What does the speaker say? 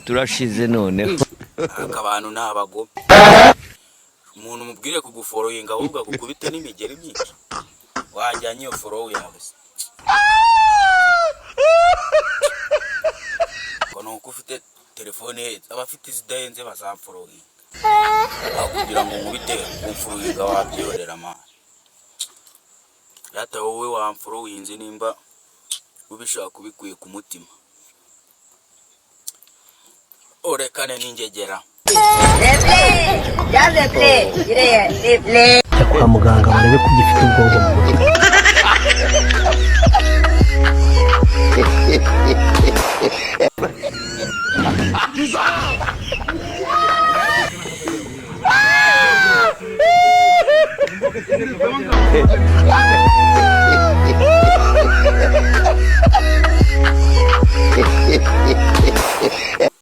turashize noneho akabantu nabago umuntu mubwire kuguforoyinga ahubwo akukubite n'imigeri myinshi wajyanye iyo forow yawe kono ufite telefone abafite zidahenze bazamforoyinga kugira ngo nkubite kumforoyinga wabyorera ma yata wowe wamforoyinze nimba ubishaka kubikuye ku mutima orekane n'ingegera kwa muganga barebe ko gifite ubwonko mu mutwe